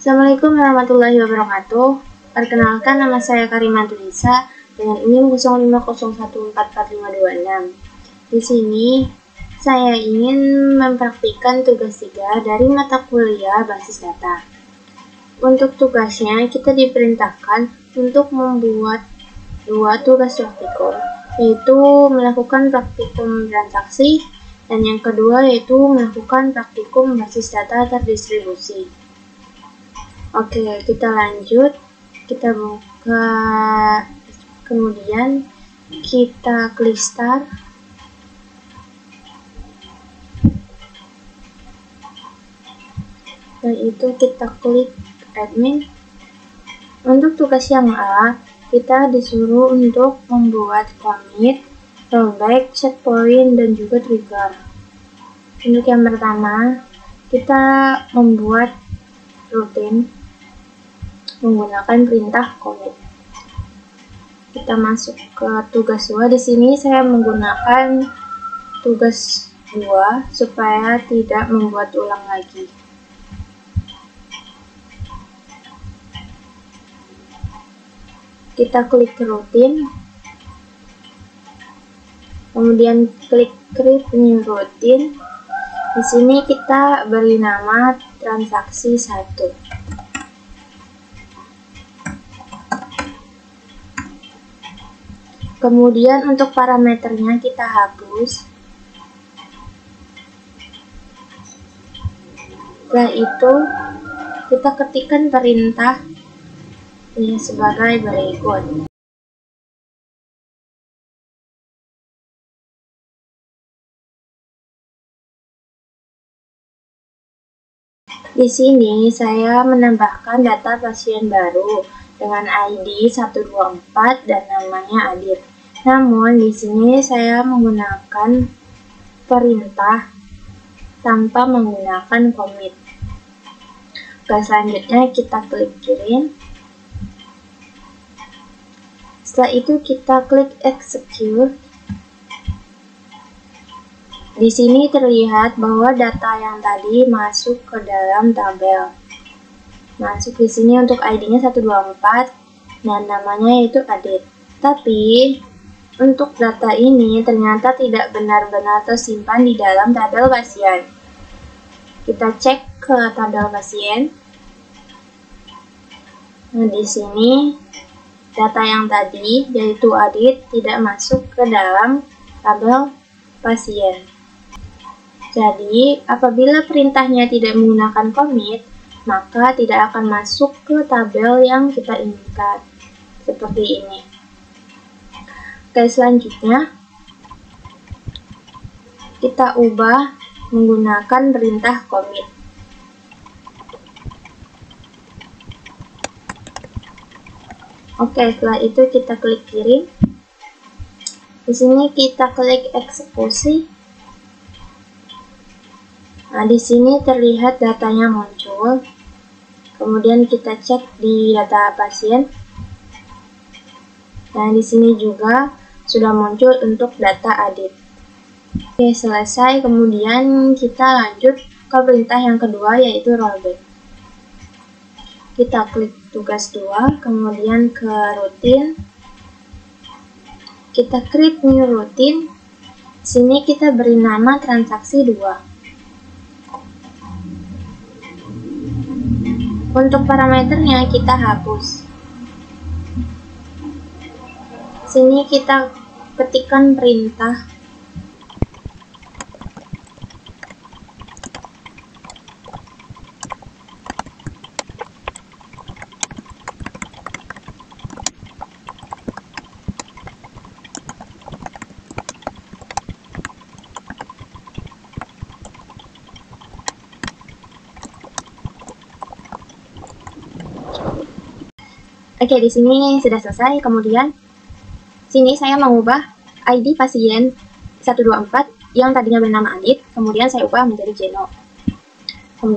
Assalamualaikum warahmatullahi wabarakatuh. Perkenalkan, nama saya Karimantunisa dengan NIM 0501445526. Di sini saya ingin mempraktikkan tugas 3 dari mata kuliah basis data. Untuk tugasnya kita diperintahkan untuk membuat 2 tugas praktikum, yaitu melakukan praktikum transaksi dan yang kedua yaitu melakukan praktikum basis data terdistribusi. Oke, kita lanjut. Kita buka, kemudian kita klik start. Dan itu kita klik admin. Untuk tugas yang A, kita disuruh untuk membuat commit, rollback, checkpoint, dan juga trigger. Untuk yang pertama, kita membuat rutin menggunakan perintah commit. Kita masuk ke tugas 2. Di sini saya menggunakan tugas 2 supaya tidak membuat ulang lagi. Kita klik rutin, kemudian klik create new routine. Di sini kita beri nama transaksi 1. Kemudian untuk parameternya kita hapus. Setelah itu kita ketikkan perintah ini sebagai berikut. Di sini saya menambahkan data pasien baru dengan ID 124 dan namanya Adit. Namun di sini saya menggunakan perintah tanpa menggunakan commit. Oke, selanjutnya kita klik kirim. Setelah itu kita klik execute. Di sini terlihat bahwa data yang tadi masuk ke dalam tabel. Masuk di sini untuk ID-nya 124 dan namanya yaitu Adit. Tapi untuk data ini ternyata tidak benar-benar tersimpan di dalam tabel pasien. Kita cek ke tabel pasien. Nah, di sini data yang tadi yaitu Adit tidak masuk ke dalam tabel pasien. Jadi, apabila perintahnya tidak menggunakan commit, maka tidak akan masuk ke tabel yang kita inginkan. Seperti ini. Oke, selanjutnya kita ubah menggunakan perintah commit. Oke, setelah itu kita klik kirim. Di sini kita klik eksekusi. Nah, di sini terlihat datanya muncul. Kemudian kita cek di data pasien. Nah, di sini juga sudah muncul untuk data Adit. Oke, selesai. Kemudian kita lanjut ke perintah yang kedua yaitu rollback. Kita klik tugas 2, kemudian ke rutin. Kita create new routine. Sini kita beri nama transaksi 2. Untuk parameternya kita hapus. Sini kita ketikkan perintah Oke, di sini sudah selesai. Kemudian sini saya mengubah ID pasien 124 yang tadinya bernama Adit, kemudian saya ubah menjadi Jeno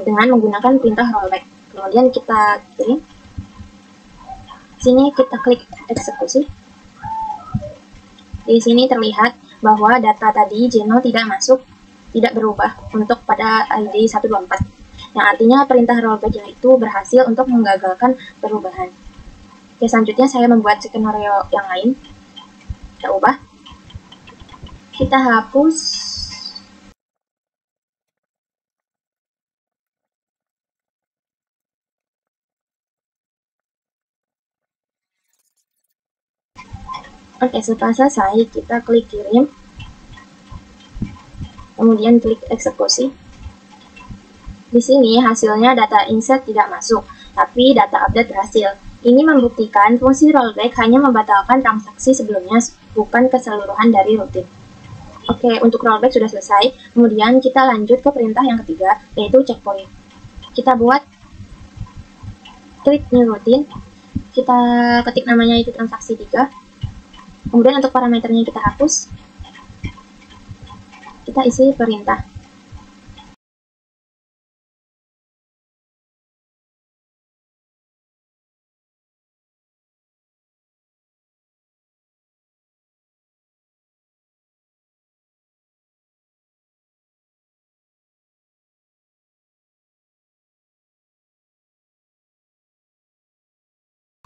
dengan menggunakan perintah rollback. Kemudian kita kirim. Sini kita klik eksekusi. Di sini terlihat bahwa data tadi Jeno tidak masuk, tidak berubah untuk pada ID 124. yang artinya perintah rollback itu berhasil untuk menggagalkan perubahan. Oke, selanjutnya saya membuat skenario yang lain. Kita ubah. Kita hapus. Oke, setelah selesai, kita klik kirim. Kemudian klik eksekusi. Di sini hasilnya data insert tidak masuk, tapi data update berhasil. Ini membuktikan fungsi rollback hanya membatalkan transaksi sebelumnya, bukan keseluruhan dari rutin. Oke, untuk rollback sudah selesai. Kemudian kita lanjut ke perintah yang ketiga, yaitu checkpoint. Kita buat klik new routine. Kita ketik namanya itu transaksi 3. Kemudian untuk parameternya kita hapus. Kita isi perintah.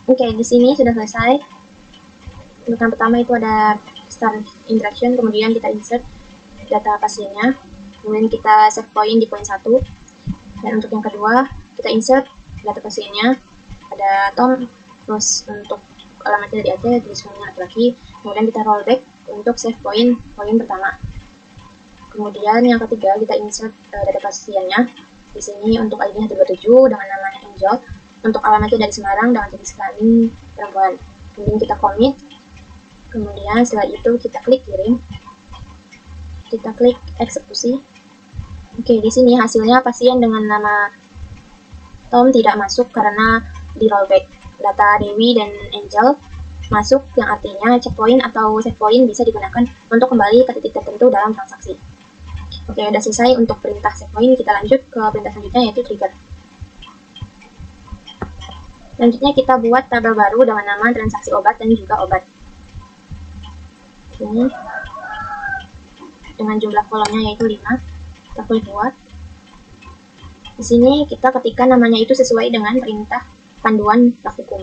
Oke, di sini sudah selesai. Untuk yang pertama itu ada start interaction, kemudian kita insert data pasiennya, kemudian kita save point di poin 1, dan untuk yang kedua kita insert data pasiennya, ada Tom, terus untuk alamatnya dari Aceh, tulisannya laki-laki, kemudian kita rollback untuk save poin pertama. Kemudian yang ketiga kita insert data pasiennya, di sini untuk ID-nya 37 dengan namanya Angel, untuk alamatnya dari Semarang dengan jenis kelamin perempuan. Kemudian kita commit. Kemudian setelah itu kita klik kirim. Kita klik eksekusi. Oke, di sini hasilnya pasien dengan nama Tom tidak masuk karena di rollback. Data Dewi dan Angel masuk, yang artinya checkpoint atau save point bisa digunakan untuk kembali ke titik tertentu dalam transaksi. Oke, sudah selesai untuk perintah save point. Kita lanjut ke perintah selanjutnya, yaitu trigger. Selanjutnya kita buat tabel baru dengan nama transaksi obat dan juga obat. Ini dengan jumlah kolomnya yaitu 5. Kita klik buat. Di sini kita ketikkan namanya itu sesuai dengan perintah panduan praktikum.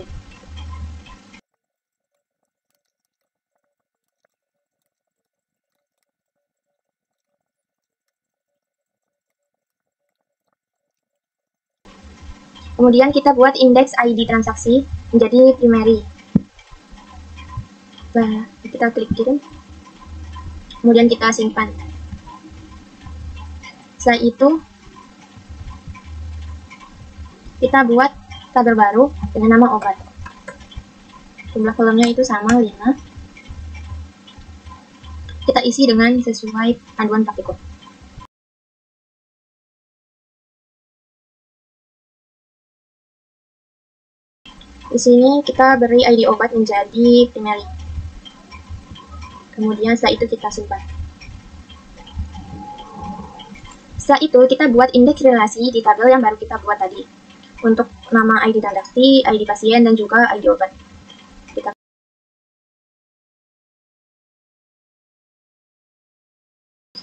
Kemudian kita buat indeks ID transaksi menjadi primary. Nah, kita klik kirim. Kemudian kita simpan. Setelah itu kita buat tabel baru dengan nama obat. Jumlah kolomnya itu sama 5. Kita isi dengan sesuai panduan praktikum. Di sini kita beri ID obat menjadi primary. Kemudian setelah itu kita simpan. Setelah itu kita buat indeks relasi di tabel yang baru kita buat tadi. Untuk nama ID transaksi, ID pasien, dan juga ID obat.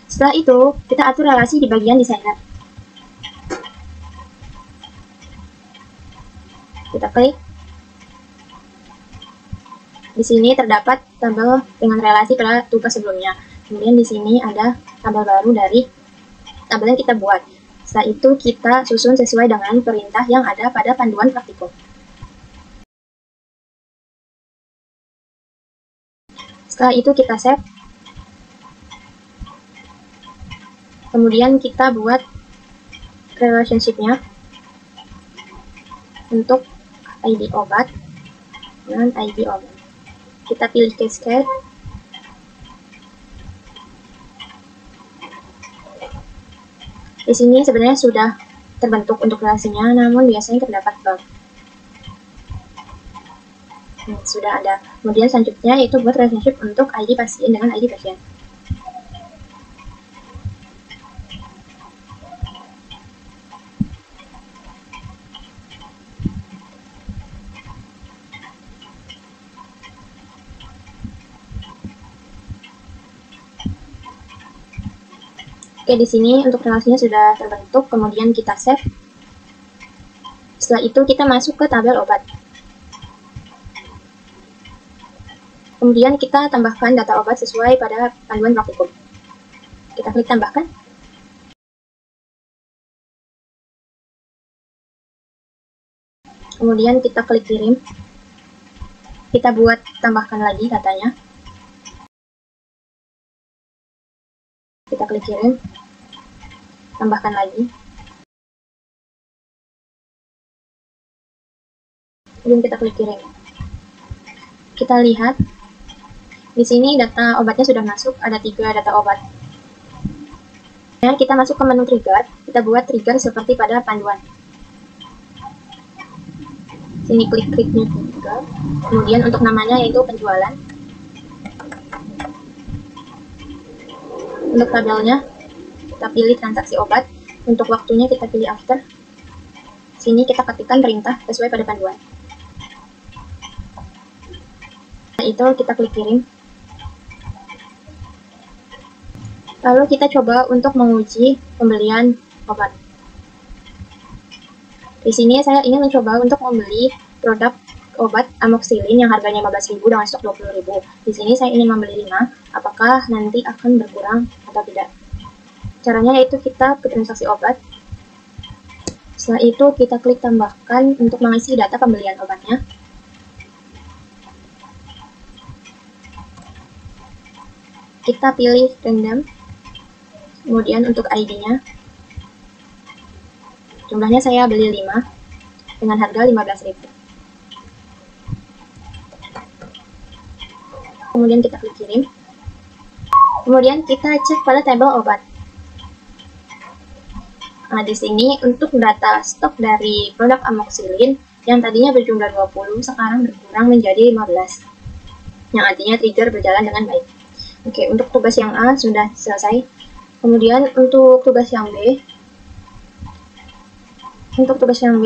Setelah itu, kita atur relasi di bagian desainer. Kita klik. Di sini terdapat tabel dengan relasi pada tugas sebelumnya. Kemudian di sini ada tabel baru dari tabel yang kita buat. Setelah itu kita susun sesuai dengan perintah yang ada pada panduan praktikum. Setelah itu kita save. Kemudian kita buat relationship-nya untuk ID obat dan ID obat. Kita pilih cascade. Di sini sebenarnya sudah terbentuk untuk relasinya, namun biasanya terdapat bug. Sudah ada. Kemudian selanjutnya yaitu buat relationship untuk ID pasien dengan ID pasien. Oke, di sini untuk relasinya sudah terbentuk, kemudian kita save. Setelah itu kita masuk ke tabel obat. Kemudian kita tambahkan data obat sesuai pada panduan praktikum. Kita klik tambahkan. Kemudian kita klik kirim. Kita buat tambahkan lagi datanya. Kita klik kirim. Tambahkan lagi. Kemudian kita klik kirim. Kita lihat di sini data obatnya sudah masuk, ada 3 data obat. Dan kita masuk ke menu trigger, kita buat trigger seperti pada panduan. Sini klik-kliknya trigger. Kemudian untuk namanya yaitu penjualan. Untuk tabelnya, kita pilih transaksi obat. Untuk waktunya kita pilih after. Sini kita ketikkan perintah sesuai pada panduan. Setelah itu kita klik kirim. Lalu kita coba untuk menguji pembelian obat. Di sini saya ingin mencoba untuk membeli produk obat amoxicillin yang harganya 15.000 dengan stok 20.000. Di sini saya ingin membeli 5, apakah nanti akan berkurang atau tidak. Caranya yaitu kita ke transaksi obat. Setelah itu kita klik tambahkan untuk mengisi data pembelian obatnya. Kita pilih random. Kemudian untuk ID-nya, jumlahnya saya beli 5 dengan harga 15.000. Kemudian kita klik kirim. Kemudian kita cek pada tabel obat. Nah, di sini untuk data stok dari produk amoxicillin yang tadinya berjumlah 20, sekarang berkurang menjadi 15. Yang artinya trigger berjalan dengan baik. Oke, untuk tugas yang A sudah selesai. Kemudian untuk tugas yang B,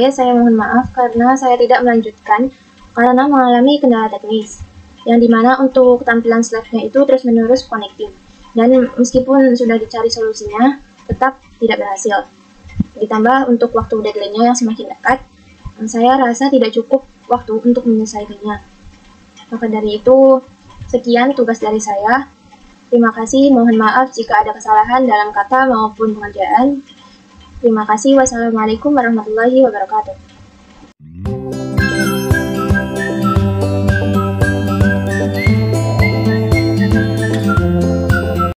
saya mohon maaf karena saya tidak melanjutkan karena mengalami kendala teknis, yang dimana untuk tampilan slide-nya itu terus-menerus connecting, dan meskipun sudah dicari solusinya, tetap tidak berhasil. Ditambah untuk waktu deadline-nya yang semakin dekat, saya rasa tidak cukup waktu untuk menyelesaikannya. Maka dari itu, sekian tugas dari saya. Terima kasih, mohon maaf jika ada kesalahan dalam kata maupun pengerjaan. Terima kasih, wassalamualaikum warahmatullahi wabarakatuh.